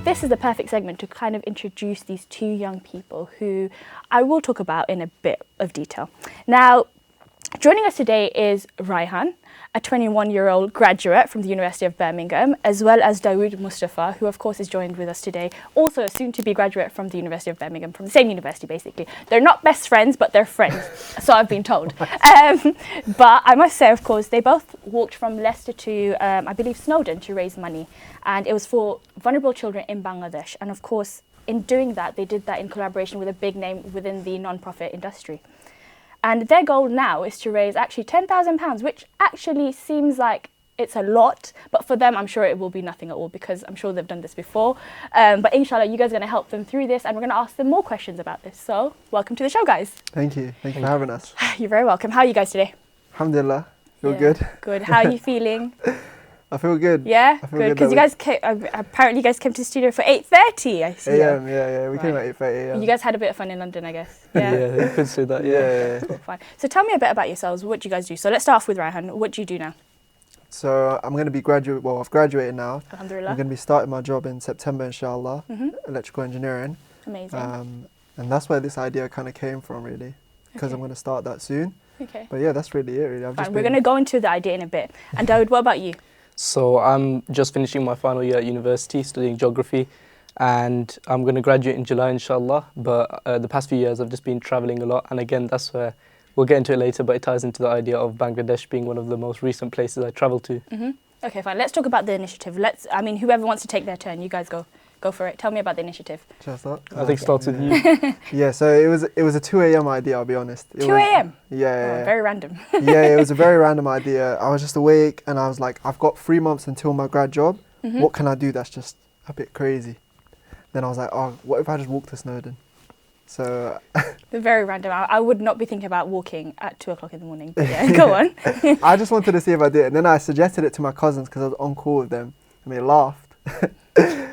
this is the perfect segment to kind of introduce these two young people who I will talk about in a bit of detail. Now, joining us today is Rayhan, a 21-year-old graduate from the University of Birmingham, as well as Dawud Mustafa, who of course is joined with us today, also a soon-to-be graduate from the University of Birmingham, from the same university basically. They're not best friends, but they're friends, so I've been told. But I must say, of course, they both walked from Leicester to, I believe, Snowdon to raise money, and it was for vulnerable children in Bangladesh. And of course, in doing that, they did that in collaboration with a big name within the non-profit industry. And their goal now is to raise actually £10,000, which actually seems like it's a lot, but for them, I'm sure it will be nothing at all because I'm sure they've done this before. But inshallah, you guys are going to help them through this and we're going to ask them more questions about this. So welcome to the show, guys. Thank you. Thank you for having us. You're very welcome. How are you guys today? Alhamdulillah. Feel good. Good. How are you feeling? I feel good. Yeah? Good. Because you guys came, apparently you guys came to the studio for 8:30, I see. Yeah. We came at 8:30 a.m. You guys had a bit of fun in London, I guess. Yeah, you could say that, yeah. Cool, fine. So tell me a bit about yourselves. What do you guys do? So let's start off with Rayhan. What do you do now? So I'm going to be I've graduated now. Alhamdulillah. I'm going to be starting my job in September, inshallah, electrical engineering. Amazing. And that's where this idea kind of came from, really, because I'm going to start that soon. Okay. But yeah, that's really it, really. We're going to go into the idea in a bit. And Dawud, what about you? So I'm just finishing my final year at university, studying geography, and I'm going to graduate in July, inshallah. But the past few years, I've just been travelling a lot, and again, that's where we'll get into it later. But it ties into the idea of Bangladesh being one of the most recent places I travelled to. Okay, fine. Let's talk about the initiative. Whoever wants to take their turn, you guys go for it. Tell me about the initiative. Shall I start? I think it starts with you. Yeah, so it was a 2 a.m. idea, I'll be honest. 2 a.m? Yeah. Very random. Yeah, it was a very random idea. I was just awake and I was like, I've got 3 months until my grad job. What can I do that's just a bit crazy? Then I was like, oh, what if I just walk to Snowdon? So... Very random. I would not be thinking about walking at 2 o'clock in the morning. But yeah, go on. I just wanted to see if I did it. And then I suggested it to my cousins because I was on call with them. And they laughed.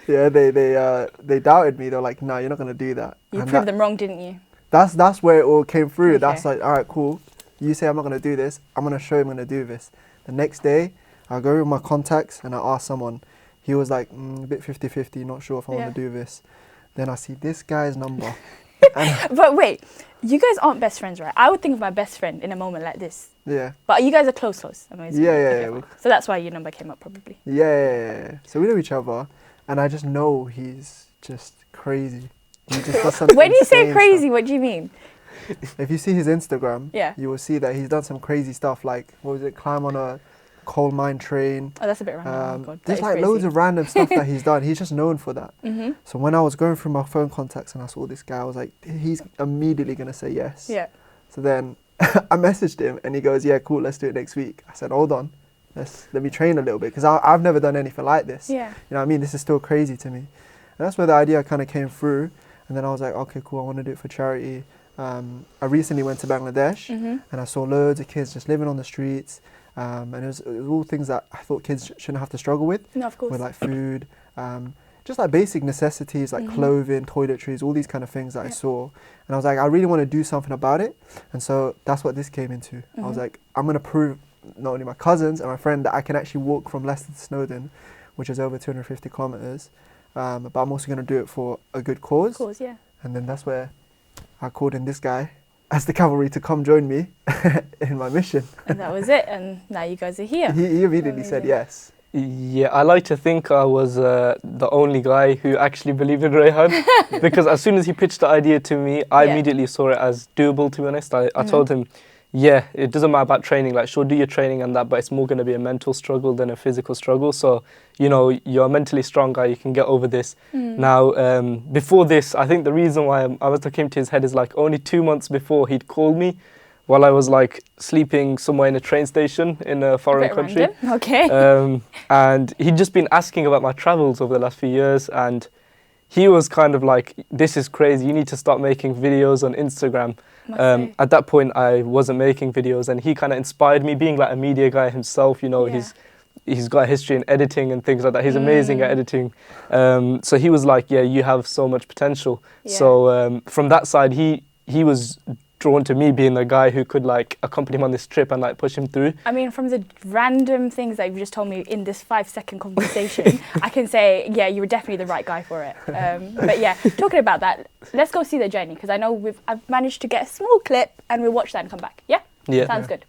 Yeah, they doubted me. They were like, no, you're not going to do that. You proved them wrong, didn't you? That's where it all came through. Okay. That's like, all right, cool. You say I'm not going to do this. I'm going to show you I'm going to do this. The next day, I go with my contacts and I ask someone. He was like, a bit 50-50, not sure if I want to do this. Then I see this guy's number. But wait, you guys aren't best friends, right? I would think of my best friend in a moment like this. Yeah. But you guys are close. Amazing. Yeah. So that's why your number came up, probably. Yeah. So we know each other. And I just know he's just crazy. He just does something When you say crazy, stuff. what do you mean? If you see his Instagram, Yeah. you will see that he's done some crazy stuff like, what was it, climb on a coal mine train. Oh, that's a bit random. Oh, God. There's like loads of random stuff that he's done. He's just known for that. So when I was going through my phone contacts and I saw this guy, I was like, he's immediately going to say yes. Yeah. So then I messaged him and he goes, yeah, cool, let's do it next week. I said, hold on. Let me train a little bit because I've never done anything like this. Yeah. You know what I mean? This is still crazy to me. And that's where the idea kind of came through. And then I was like, okay, cool, I want to do it for charity. I recently went to Bangladesh and I saw loads of kids just living on the streets. And it was all things that I thought kids shouldn't have to struggle with. No, of course. With like food, just like basic necessities like clothing, toiletries, all these kind of things that I saw. And I was like, I really want to do something about it. And so that's what this came into. I was like, I'm going to prove not only my cousins and my friend that I can actually walk from Leicester to Snowdon, which is over 250 kilometres. But I'm also going to do it for a good cause. Of course, yeah. And then that's where I called in this guy as the cavalry to come join me in my mission. And that was it. And now you guys are here. He immediately said yes. Yeah, I like to think I was the only guy who actually believed in Rayhan because as soon as he pitched the idea to me, I immediately saw it as doable, to be honest. I told him, yeah, it doesn't matter about training, like sure, do your training and that, but it's more going to be a mental struggle than a physical struggle. So, you know, you're a mentally strong guy, you can get over this. Now, before this, I think the reason why I must have came to his head is like only 2 months before he'd called me while I was like sleeping somewhere in a train station in a foreign country. Random. Okay. And he'd just been asking about my travels over the last few years, and he was kind of like, this is crazy, you need to start making videos on Instagram. At that point, I wasn't making videos, and he kind of inspired me, being like a media guy himself, you know, he's got a history in editing and things like that. He's amazing at editing. So he was like, yeah, you have so much potential. Yeah. So from that side, he was drawn to me being the guy who could like accompany him on this trip and like push him through. I mean, from the random things that you've just told me in this 5-second conversation, I can say, yeah, you were definitely the right guy for it. But yeah, talking about that, let's go see the journey, because I know I've managed to get a small clip and we'll watch that and come back. Yeah? Yeah. Sounds good.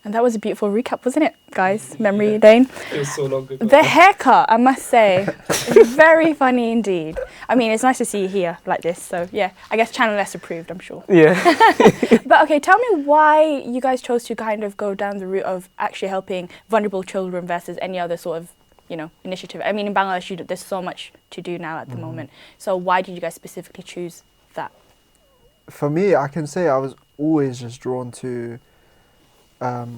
And that was a beautiful recap, wasn't it, guys? Memory lane. It was so long ago. The haircut, I must say, is very funny indeed. I mean, it's nice to see you here like this. So yeah, I guess Channel S approved, I'm sure. Yeah. But okay, tell me why you guys chose to kind of go down the route of actually helping vulnerable children versus any other sort of, initiative. I mean, in Bangladesh, there's so much to do now at the moment. So why did you guys specifically choose that? For me, I can say I was always just drawn to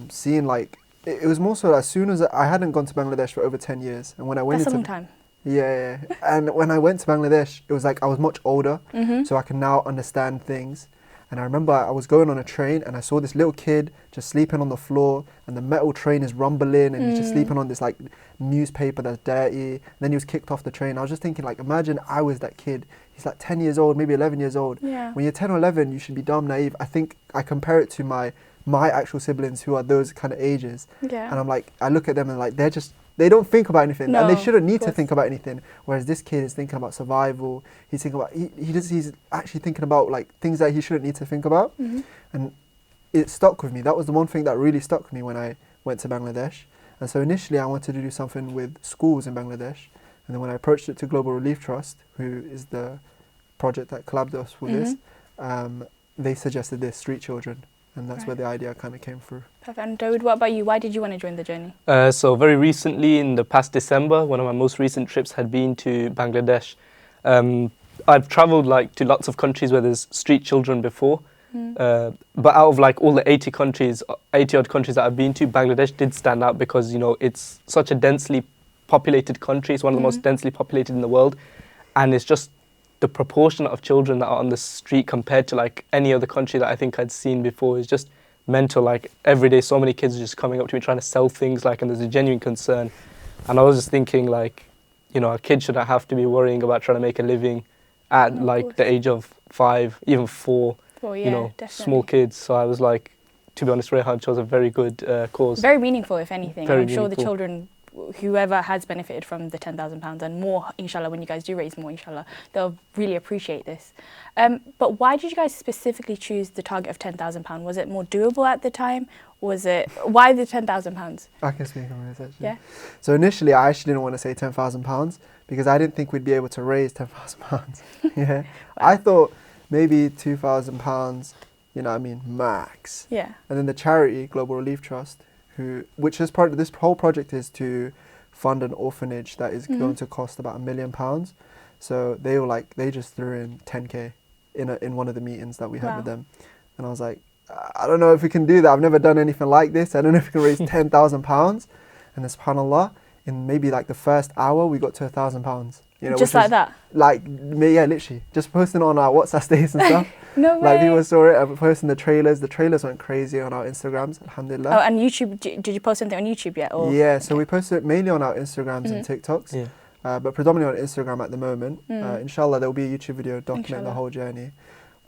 seeing like it was more so as soon as I hadn't gone to Bangladesh for over 10 years, and when I went That's a into long time. yeah, and when I went to Bangladesh, it was like I was much older, so I can now understand things. And I remember I was going on a train and I saw this little kid just sleeping on the floor, and the metal train is rumbling, and he's just sleeping on this like newspaper that's dirty. And then he was kicked off the train. I was just thinking, like, imagine I was that kid. He's like 10 years old, maybe 11 years old. Yeah. When you're 10 or 11, you should be dumb naive. I think I compare it to my actual siblings who are those kind of ages. Yeah. And I'm like, I look at them and like, they don't think about anything, No, and they shouldn't need of to course. think about anything. Whereas this kid is thinking about survival. He's thinking about he's actually thinking about like things that he shouldn't need to think about. And it stuck with me. That was the one thing that really stuck with me when I went to Bangladesh. And so initially I wanted to do something with schools in Bangladesh. And then when I approached it to Global Relief Trust, who is the project that collabed us with this, they suggested this, street children. And that's where the idea kind of came through. Perfect. And Dawud, what about you? Why did you want to join the journey? So very recently, in the past December, one of my most recent trips had been to Bangladesh. I've travelled like to lots of countries where there's street children before, but out of like all the 80 odd countries that I've been to, Bangladesh did stand out because it's such a densely populated country. It's one of the most densely populated in the world, and it's just the proportion of children that are on the street compared to like any other country that I think I'd seen before is just mental. Like every day, so many kids are just coming up to me trying to sell things, like, and there's a genuine concern. And I was just thinking, like, a kid shouldn't have to be worrying about trying to make a living at like the age of 5, even 4. Well, yeah, definitely. Small kids. So I was like, to be honest, Rayhan chose a very good cause. Very meaningful, if anything. Very I'm sure the meaningful. children, whoever has benefited from the £10,000 and more, inshallah, when you guys do raise more, inshallah, they'll really appreciate this. But why did you guys specifically choose the target of £10,000? Was it more doable at the time? Why the £10,000? I can speak on this actually. Yeah. So initially I actually didn't want to say £10,000 because I didn't think we'd be able to raise £10,000. Yeah. I thought maybe £2,000, max. Yeah. And then the charity, Global Relief Trust, which is part of this whole project, is to fund an orphanage that is going to cost about £1 million. So they just threw in 10k in one of the meetings that we had with them. And I was like, I don't know if we can do that. I've never done anything like this. I don't know if we can raise £10,000. And then subhanAllah, in maybe like the first hour, we got to £1,000. Just like that? Like, yeah, literally. Just posting on our WhatsApp status and stuff. No way. Like people saw it. I posting the trailers. The trailers went crazy on our Instagrams. Alhamdulillah. Oh, and YouTube. Did you post something on YouTube yet? Or? Yeah, so we posted it mainly on our Instagrams and TikToks. Yeah. But predominantly on Instagram at the moment. Inshallah, there will be a YouTube video documenting the whole journey.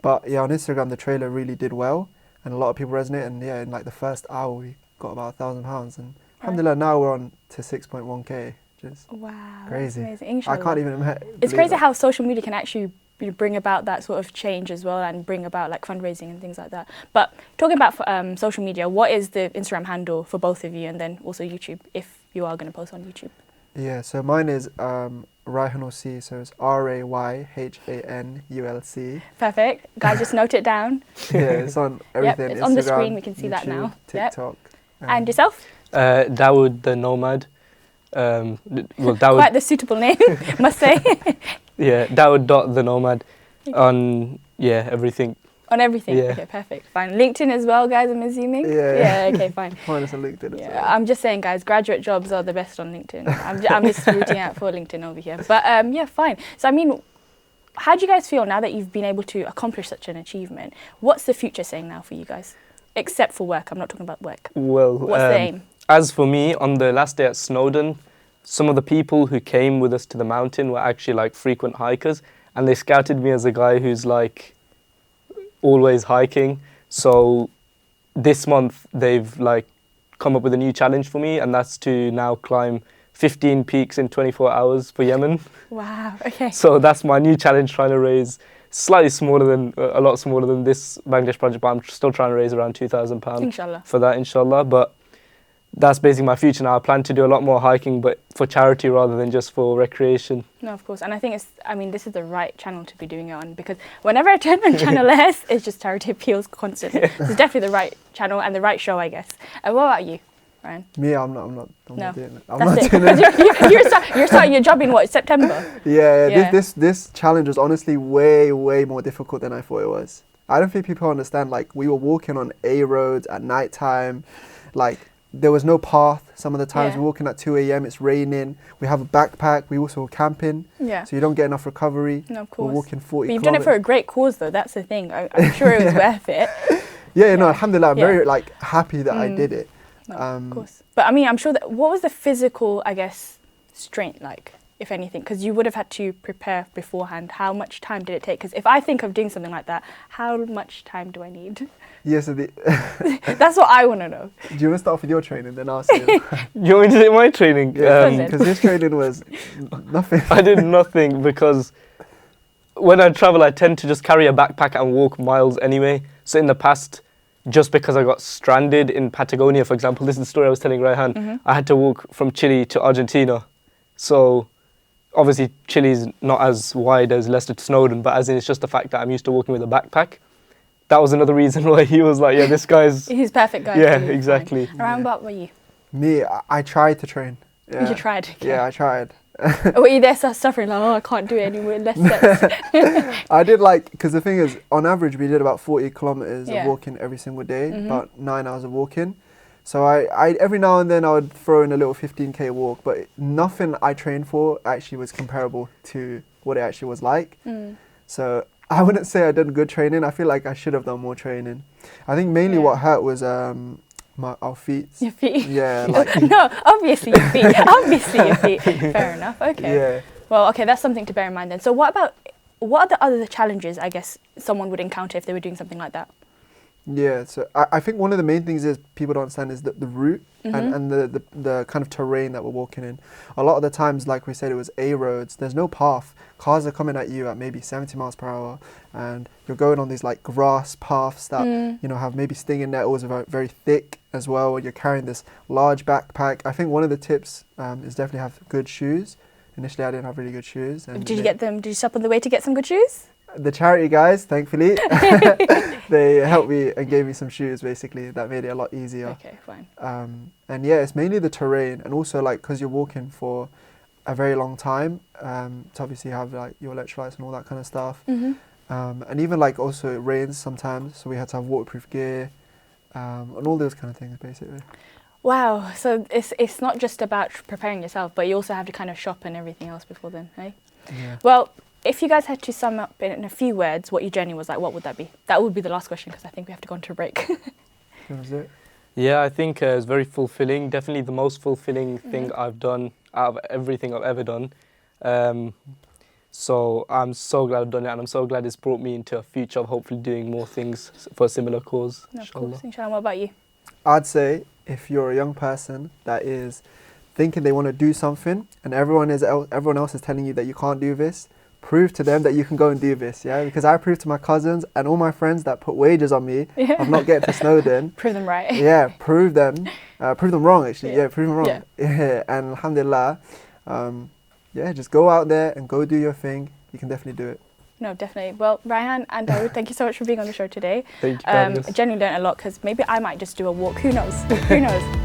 But yeah, on Instagram, the trailer really did well, and a lot of people resonate. And yeah, in like the first hour, we got about £1,000, and alhamdulillah, now we're on to 6.1k, which is crazy. That's amazing. Inshallah. I can't even It's crazy how social media can actually bring about that sort of change as well, and bring about like fundraising and things like that. But talking about social media, what is the Instagram handle for both of you, and then also YouTube, if you are going to post on YouTube? Yeah, so mine is Rayhanulc, so it's RayHanulc. Perfect. Guys, just note it down. Yeah, it's on everything. It's Instagram, on the screen, we can see YouTube, that now. TikTok. And yourself? Dawud the Nomad. Well, Dawud. Quite the suitable name, must say. Yeah, Dawud the Nomad on everything. On everything? Yeah. Okay, perfect. Fine. LinkedIn as well, guys, I'm assuming? Yeah. Okay, fine. Mine is on LinkedIn as well. I'm just saying, guys, graduate jobs are the best on LinkedIn. I'm just rooting out for LinkedIn over here. But yeah, fine. So, I mean, how do you guys feel now that you've been able to accomplish such an achievement? What's the future saying now for you guys? Except for work. I'm not talking about work. Well, what's the aim? As for me, on the last day at Snowdon, some of the people who came with us to the mountain were actually like frequent hikers, and they scouted me as a guy who's like always hiking. So this month they've like come up with a new challenge for me, and that's to now climb 15 peaks in 24 hours for Yemen. Wow, okay. So that's my new challenge, trying to raise a lot smaller than this Bangladesh project, but I'm still trying to raise around £2,000 Inshallah. for that, inshallah. But that's basically my future now. I plan to do a lot more hiking, but for charity rather than just for recreation. No, of course. And I think this is the right channel to be doing it on, because whenever I turn on Channel S, it's just charity appeals constantly. It's definitely the right channel and the right show, I guess. And what about you, Ryan? Me, I'm not doing it. You're starting your job in what, September? Yeah. This challenge was honestly way more difficult than I thought it was. I don't think people understand, like, we were walking on A roads at night time, like, there was no path. Some of the times we're walking at 2 a.m, it's raining. We have a backpack. We also camping. Yeah. So you don't get enough recovery. No, of course. We're walking 40 But you've done it for a great cause, though. That's the thing. I'm sure it was worth it. No, alhamdulillah. I'm very happy that I did it. No, of course. But I mean, I'm sure that, what was the physical, I guess, strength like, if anything? Because you would have had to prepare beforehand. How much time did it take? Because if I think of doing something like that, how much time do I need? Yes, yeah, so that's what I want to know. Do you want to start off with your training, then I'll say You want me to do my training? Yeah, because this training was nothing. I did nothing because when I travel, I tend to just carry a backpack and walk miles anyway. So in the past, just because I got stranded in Patagonia, for example, this is the story I was telling Rayhan, I had to walk from Chile to Argentina. So obviously Chile's not as wide as Leicester to Snowdon, but as in it's just the fact that I'm used to walking with a backpack. That was another reason why he was like, yeah, this guy's... He's perfect guy. Yeah, exactly. Around what were you? Me, I tried to train. Yeah. You tried? Okay. Yeah, I tried. Were you there suffering like, I can't do it anymore, less sets? I did because the thing is, on average, we did about 40 kilometers of walking every single day, about 9 hours of walking. So I every now and then I would throw in a little 15k walk, but nothing I trained for actually was comparable to what it actually was like. So I wouldn't say I did good training. I feel like I should have done more training. I think mainly what hurt was our feet. Your feet? Yeah. No, obviously your feet. Obviously your feet. Fair enough. Okay. Yeah. Well, okay, that's something to bear in mind then. So what are the other challenges, I guess, someone would encounter if they were doing something like that? Yeah, so I think one of the main things is people don't understand is the route and the kind of terrain that we're walking in. A lot of the times, like we said, it was A roads. There's no path. Cars are coming at you at maybe 70 miles per hour, and you're going on these like grass paths that have maybe stinging nettles, are very thick as well. You're carrying this large backpack. I think one of the tips is definitely have good shoes. Initially, I didn't have really good shoes. And did you get them? Did you stop on the way to get some good shoes? The charity guys, thankfully, they helped me and gave me some shoes, basically, that made it a lot easier. Okay, fine. And yeah, it's mainly the terrain, and also like because you're walking for a very long time, to obviously have like your electrolytes and all that kind of stuff. And even like also it rains sometimes, so we had to have waterproof gear, and all those kind of things, basically. Wow, so it's not just about preparing yourself, but you also have to kind of shop and everything else before then, hey? Yeah. Well, if you guys had to sum up in a few words what your journey was like, what would that be? That would be the last question because I think we have to go on to a break. That was it. Yeah, I think it's very fulfilling. Definitely the most fulfilling thing I've done out of everything I've ever done. So I'm so glad I've done it, and I'm so glad it's brought me into a future of hopefully doing more things for a similar cause. No, of course, inshallah. What about you? I'd say if you're a young person that is thinking they want to do something and everyone else is telling you that you can't do this, prove to them that you can go and do this, yeah? Because I proved to my cousins and all my friends that put wagers on me of not getting to Snowdon. Prove them right. Yeah, prove them wrong actually. Yeah, prove them wrong. Yeah. Yeah. And alhamdulillah, just go out there and go do your thing. You can definitely do it. No, definitely. Well, Rayhan and Dawud, thank you so much for being on the show today. Thank you for having us. I genuinely learned a lot because maybe I might just do a walk. Who knows? Who knows?